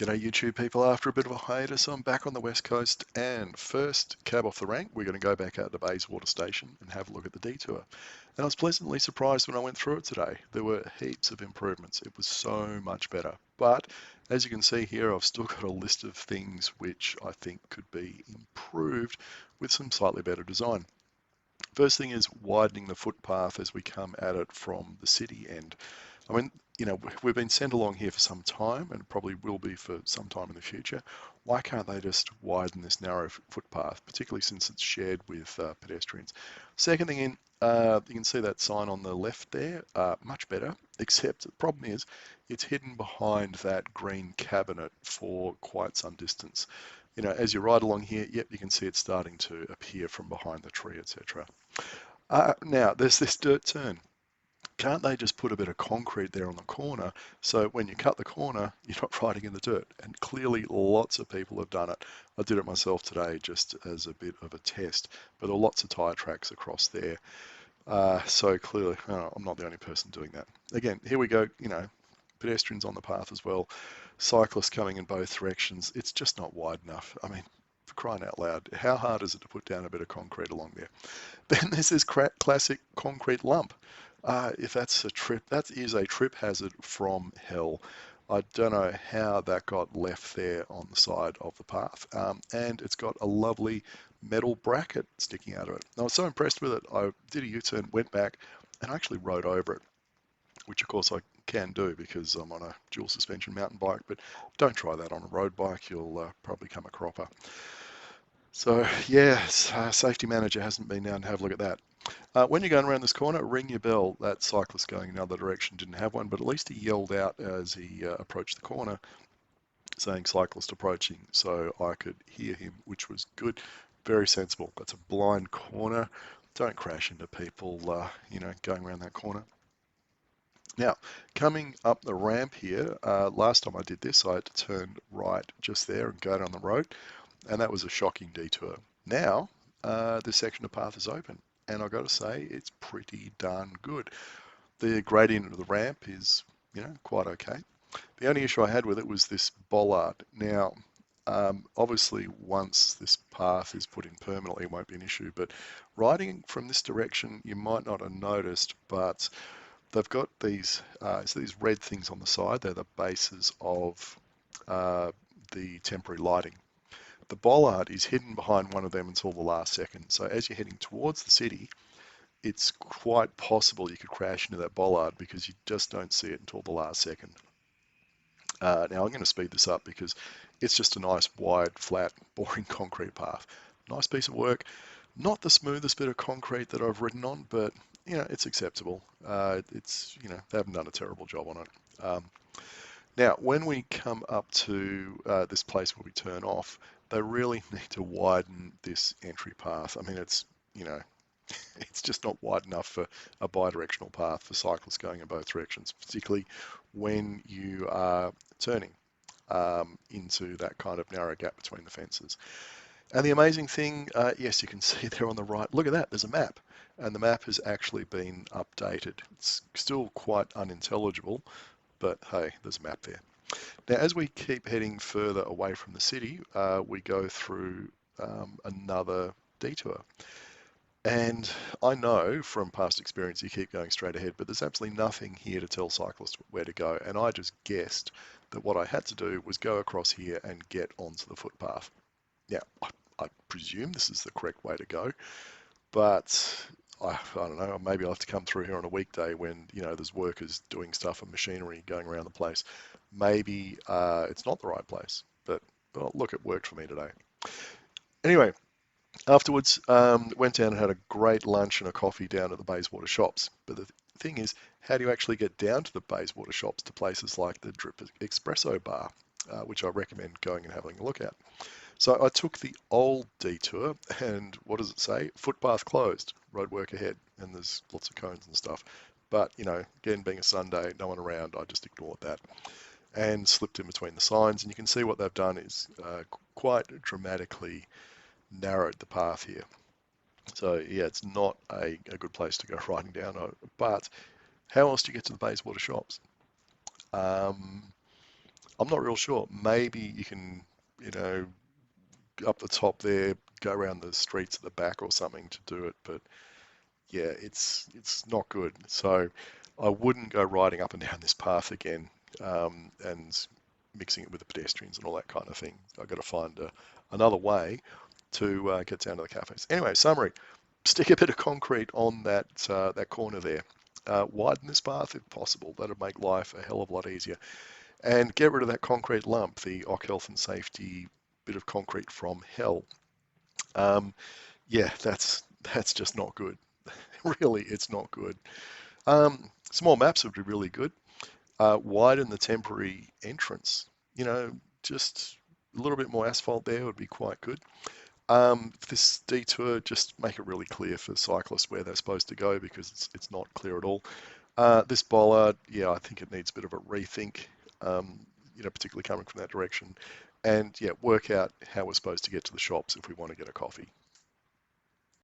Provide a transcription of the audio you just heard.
G'day YouTube people, after a bit of a hiatus I'm back on the west coast, and first cab off the rank we're going to go back out to Bayswater station and have a look at the detour. And I was pleasantly surprised when I went through it today. There were heaps of improvements. It was so much better. But as you can see here, I've still got a list of things which I think could be improved with some slightly better design. First thing is widening the footpath as we come at it from the city end. I mean, we've been sent along here for some time and probably will be for some time in the future. Why can't they just widen this narrow footpath, particularly since it's shared with pedestrians? Second thing in, you can see that sign on the left there, much better, except the problem is it's hidden behind that green cabinet for quite some distance. As you ride along here, yep, you can see it's starting to appear from behind the tree, etc. Now, there's this dirt turn. Can't they just put a bit of concrete there on the corner so when you cut the corner, you're not riding in the dirt? And clearly lots of people have done it. I did it myself today just as a bit of a test, but there are lots of tyre tracks across there. So clearly, I'm not the only person doing that. Again, here we go, pedestrians on the path as well, cyclists coming in both directions. It's just not wide enough. I mean, for crying out loud, how hard is it to put down a bit of concrete along there? Then there's this classic concrete lump. If that's a trip, that is a trip hazard from hell. I don't know how that got left there on the side of the path. And it's got a lovely metal bracket sticking out of it. I was so impressed with it, I did a U-turn, went back, and I actually rode over it, which of course I can do because I'm on a dual suspension mountain bike, but don't try that on a road bike, you'll probably come a cropper. So yes, safety manager hasn't been down to have a look at that. When you're going around this corner, ring your bell. That cyclist going another direction didn't have one, but at least he yelled out as he approached the corner, saying cyclist approaching, so I could hear him, which was good. Very sensible. That's a blind corner. Don't crash into people, going around that corner. Now, coming up the ramp here, last time I did this, I had to turn right just there and go down the road, and that was a shocking detour. Now, this section of path is open, and I've got to say, it's pretty darn good. The gradient of the ramp is, quite okay. The only issue I had with it was this bollard. Now, obviously, once this path is put in permanently, it won't be an issue, but riding from this direction, you might not have noticed, but they've got these red things on the side. They're the bases of the temporary lighting. The bollard is hidden behind one of them until the last second. So as you're heading towards the city, it's quite possible you could crash into that bollard because you just don't see it until the last second. Now I'm going to speed this up because it's just a nice, wide, flat, boring concrete path. Nice piece of work. Not the smoothest bit of concrete that I've ridden on, but it's acceptable. They haven't done a terrible job on it. Now, when we come up to this place where we turn off, they really need to widen this entry path. I mean, it's just not wide enough for a bi-directional path for cyclists going in both directions, particularly when you are turning into that kind of narrow gap between the fences. And the amazing thing, yes, you can see there on the right, look at that, there's a map. And the map has actually been updated. It's still quite unintelligible, but hey, there's a map there. Now, as we keep heading further away from the city, we go through another detour. And I know from past experience you keep going straight ahead, but there's absolutely nothing here to tell cyclists where to go. And I just guessed that what I had to do was go across here and get onto the footpath. Now, I presume this is the correct way to go, but I don't know, maybe I'll have to come through here on a weekday when, there's workers doing stuff and machinery going around the place. Maybe it's not the right place, but well, look, it worked for me today. Anyway, afterwards, went down and had a great lunch and a coffee down at the Bayswater shops. But the thing is, how do you actually get down to the Bayswater shops to places like the Drip Espresso Bar, which I recommend going and having a look at? So I took the old detour, and what does it say? Footpath closed, roadwork ahead, and there's lots of cones and stuff. But, again, being a Sunday, no one around, I just ignored that and slipped in between the signs. And you can see what they've done is quite dramatically narrowed the path here. So yeah, it's not a good place to go riding down. But how else do you get to the Bayswater shops? I'm not real sure. Maybe you can, you know, up the top there, go around the streets at the back or something to do it. But yeah, it's not good. So I wouldn't go riding up and down this path again, and mixing it with the pedestrians and all that kind of thing. I've got to find another way to get down to the cafes. Anyway, summary: stick a bit of concrete on that corner there. Widen this path if possible. That'll make life a hell of a lot easier. And get rid of that concrete lump, the OC health and safety bit of concrete from hell. Yeah, that's just not good. Really, it's not good. Small maps would be really good. Widen the temporary entrance. You know, just a little bit more asphalt there would be quite good. This detour, just make it really clear for cyclists where they're supposed to go, because it's not clear at all. This bollard, yeah, I think it needs a bit of a rethink, you know, particularly coming from that direction. And yeah, work out how we're supposed to get to the shops if we want to get a coffee.